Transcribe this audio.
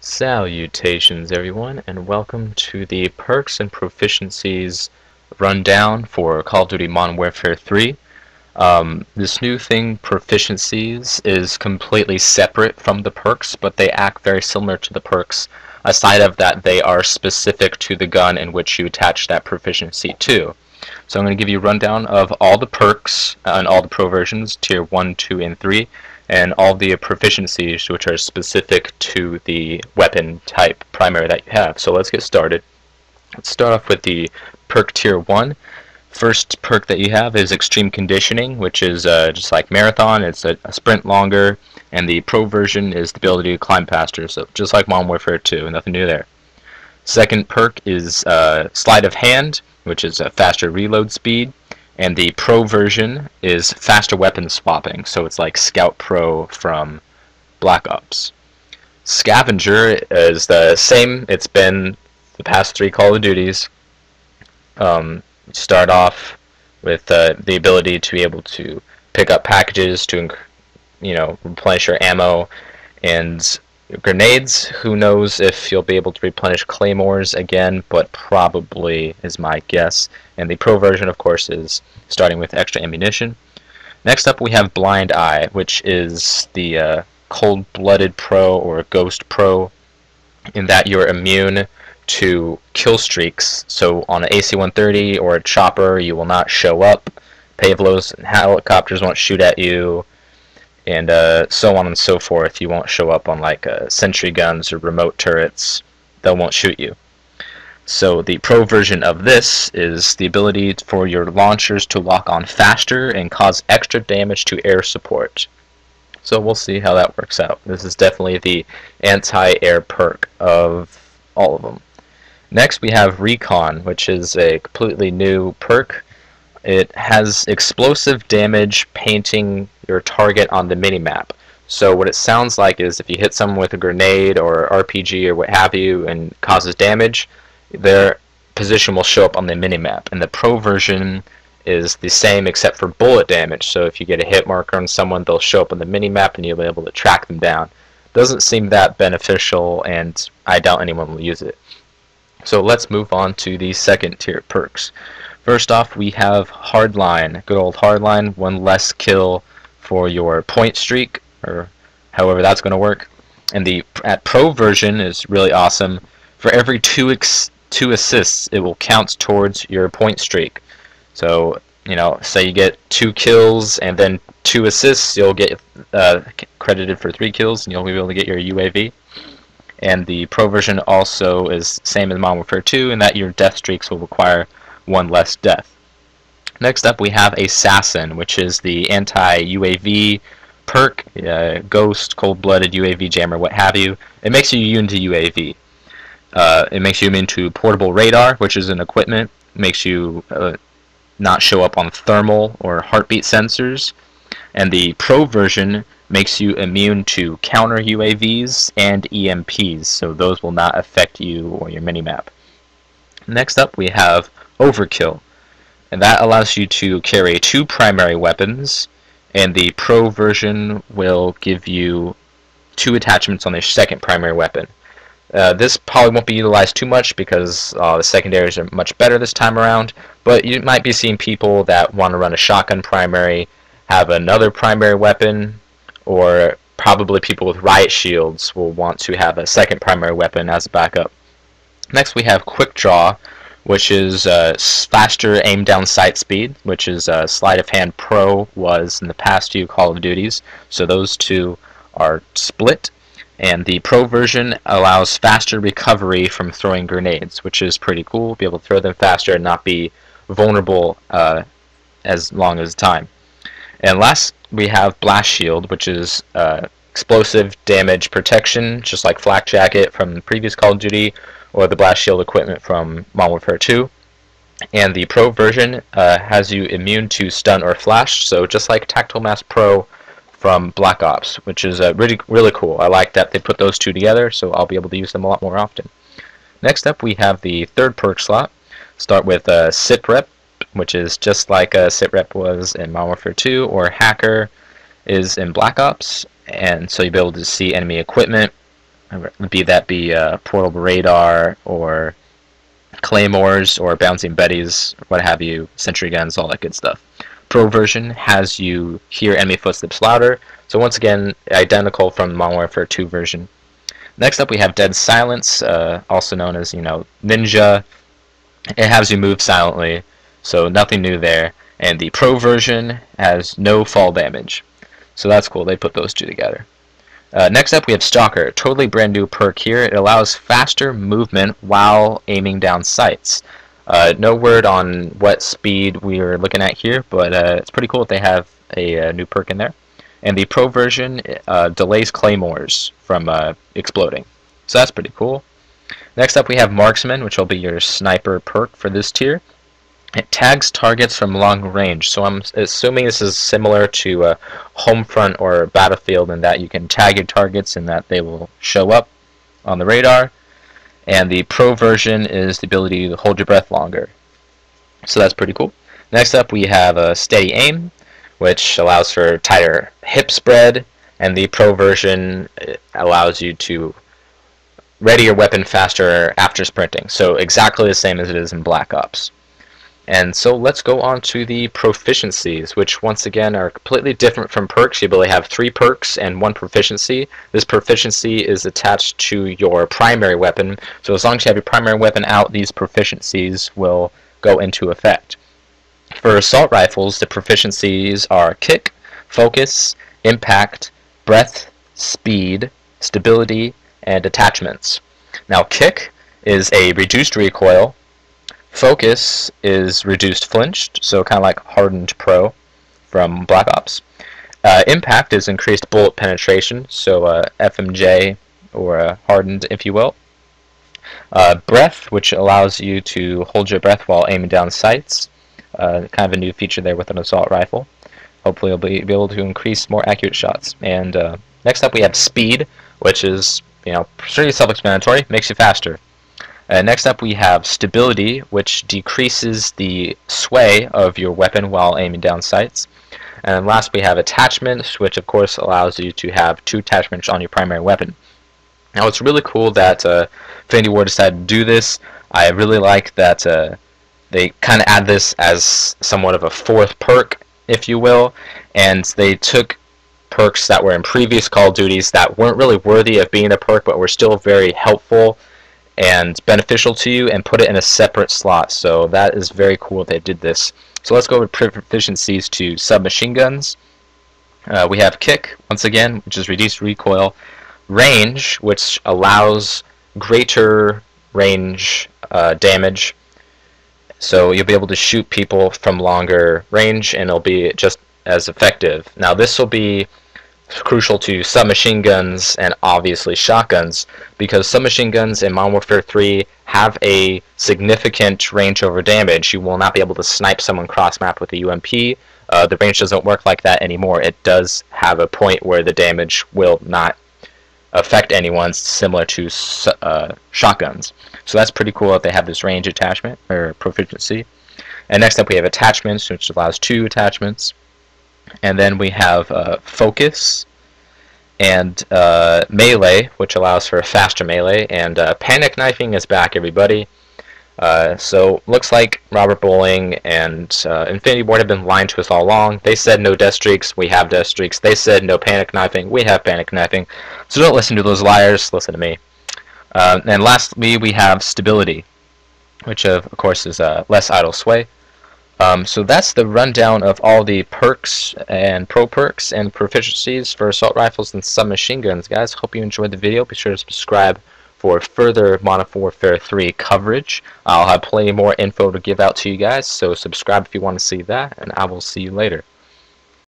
Salutations everyone, and welcome to the Perks and Proficiencies rundown for Call of Duty Modern Warfare 3. This new thing, Proficiencies, is completely separate from the perks, but they act very similar to the perks, aside of that they are specific to the gun in which you attach that proficiency to. So I'm going to give you a rundown of all the perks and all the pro versions, tier 1, 2, and 3, and all the proficiencies which are specific to the weapon type primary that you have. So let's get started. Let's start off with the perk tier 1. First perk that you have is Extreme Conditioning, which is just like Marathon. It's a sprint longer, and the pro version is the ability to climb faster, so just like Modern Warfare 2, nothing new there. Second perk is Sleight of Hand, which is a faster reload speed, and the pro version is faster weapon swapping, so it's like Scout Pro from Black Ops. Scavenger is the same. It's been the past 3 Call of Duties. Start off with the ability to be able to pick up packages to replenish your ammo and grenades. Who knows if you'll be able to replenish claymores again, but probably is my guess. And the pro version, of course, is starting with extra ammunition. Next up we have Blind Eye, which is the cold-blooded pro or ghost pro, in that you're immune to kill streaks. So on an AC-130 or a chopper, you will not show up. Pavlos and helicopters won't shoot at you, and so on and so forth. You won't show up on like sentry guns or remote turrets. They won't shoot you. So the pro version of this is the ability for your launchers to lock on faster and cause extra damage to air support. So we'll see how that works out. This is definitely the anti-air perk of all of them. Next we have Recon, which is a completely new perk. It has explosive damage painting your target on the minimap. So what it sounds like is if you hit someone with a grenade or RPG or what have you and causes damage, their position will show up on the minimap. And the pro version is the same except for bullet damage. So if you get a hit marker on someone, they'll show up on the minimap and you'll be able to track them down. Doesn't seem that beneficial, and I doubt anyone will use it. So let's move on to the second tier perks. First off, we have Hardline. Good old Hardline, 1 less kill for your point streak, or however that's going to work. And the pro version is really awesome. For every 2 assists, it will count towards your point streak. So, say you get 2 kills and then 2 assists, you'll get credited for 3 kills, and you'll be able to get your UAV. And the pro version also is same as Modern Warfare 2, in that your death streaks will require 1 less death. Next up we have Assassin, which is the anti-UAV perk, ghost, cold-blooded, UAV jammer, what have you. It makes you immune to UAV. It makes you immune to portable radar, which is an equipment. It makes you not show up on thermal or heartbeat sensors. And the pro version makes you immune to counter UAVs and EMPs, so those will not affect you or your minimap. Next up we have Overkill, and that allows you to carry 2 primary weapons, and the pro version will give you 2 attachments on the second primary weapon. This probably won't be utilized too much because the secondaries are much better this time around, but you might be seeing people that want to run a shotgun primary, have another primary weapon, or probably people with riot shields will want to have a second primary weapon as a backup. Next we have Quick Draw, which is faster aim down sight speed, which is Sleight of Hand Pro was in the past few Call of Duties. So those 2 are split. And the pro version allows faster recovery from throwing grenades, which is pretty cool. Be able to throw them faster and not be vulnerable as long as time. And last we have Blast Shield, which is explosive damage protection, just like Flak Jacket from the previous Call of Duty, or the Blast Shield equipment from Modern Warfare 2. And the pro version has you immune to stun or flash, so just like Tactical Mass Pro from Black Ops, which is really cool. I like that they put those 2 together, so I'll be able to use them a lot more often. Next up we have the third perk slot. Start with SITREP, which is just like SITREP was in Modern Warfare 2, or Hacker is in Black Ops, and so you'll be able to see enemy equipment, be portable radar or claymores or bouncing betties, what have you, sentry guns, all that good stuff. Pro version has you hear enemy footsteps louder, so once again, identical from Modern Warfare 2 version. Next up we have Dead Silence, also known as, Ninja. It has you move silently, so nothing new there. And the Pro version has no fall damage. So that's cool, they put those two together. Next up we have Stalker, totally brand new perk here. It allows faster movement while aiming down sights. No word on what speed we are looking at here, but it's pretty cool that they have a new perk in there. And the Pro version delays claymores from exploding. So that's pretty cool. Next up we have Marksman, which will be your sniper perk for this tier. It tags targets from long range, so I'm assuming this is similar to Homefront or Battlefield in that you can tag your targets and that they will show up on the radar. And the Pro version is the ability to hold your breath longer. So that's pretty cool. Next up we have a Steady Aim, which allows for tighter hip spread, and the Pro version allows you to ready your weapon faster after sprinting. So exactly the same as it is in Black Ops. And so let's go on to the proficiencies, which once again are completely different from perks. You really have 3 perks and 1 proficiency. This proficiency is attached to your primary weapon, so as long as you have your primary weapon out, these proficiencies will go into effect. For assault rifles, the proficiencies are kick, focus, impact, breath, speed, stability, and attachments. Now kick is a reduced recoil. Focus is reduced flinched, so kind of like Hardened Pro from Black Ops. Impact is increased bullet penetration, so FMJ or Hardened, if you will. Breath, which allows you to hold your breath while aiming down sights. Kind of a new feature there with an assault rifle. Hopefully you'll be able to increase more accurate shots. And next up we have Speed, which is pretty self-explanatory, makes you faster. Next up we have Stability, which decreases the sway of your weapon while aiming down sights. And last we have Attachments, which of course allows you to have 2 attachments on your primary weapon. Now it's really cool that Infinity Ward decided to do this. I really like that they kind of add this as somewhat of a 4th perk, if you will, and they took perks that were in previous Call of Duties that weren't really worthy of being a perk but were still very helpful and beneficial to you and put it in a separate slot. So that is very cool they did this. So let's go with proficiencies to submachine guns. We have kick, once again, which is reduced recoil. Range, which allows greater range damage. So you'll be able to shoot people from longer range and it'll be just as effective. Now this will be crucial to submachine guns and obviously shotguns, because submachine guns in Modern Warfare 3 have a significant range over damage. You will not be able to snipe someone cross-map with a UMP. The range doesn't work like that anymore. It does have a point where the damage will not affect anyone, similar to shotguns. So that's pretty cool that they have this range attachment, or proficiency. And next up we have attachments, which allows 2 attachments. And then we have focus and melee, which allows for a faster melee. And panic knifing is back, everybody. So looks like Robert Bowling and Infinity Ward have been lying to us all along. They said no death streaks, we have death streaks. They said no panic knifing, we have panic knifing. So don't listen to those liars, listen to me. And lastly we have stability, which of course is less idle sway. So that's the rundown of all the perks and pro perks and proficiencies for assault rifles and submachine guns, guys. Hope you enjoyed the video. Be sure to subscribe for further Modern Warfare 3 coverage. I'll have plenty more info to give out to you guys, so subscribe if you want to see that, and I will see you later.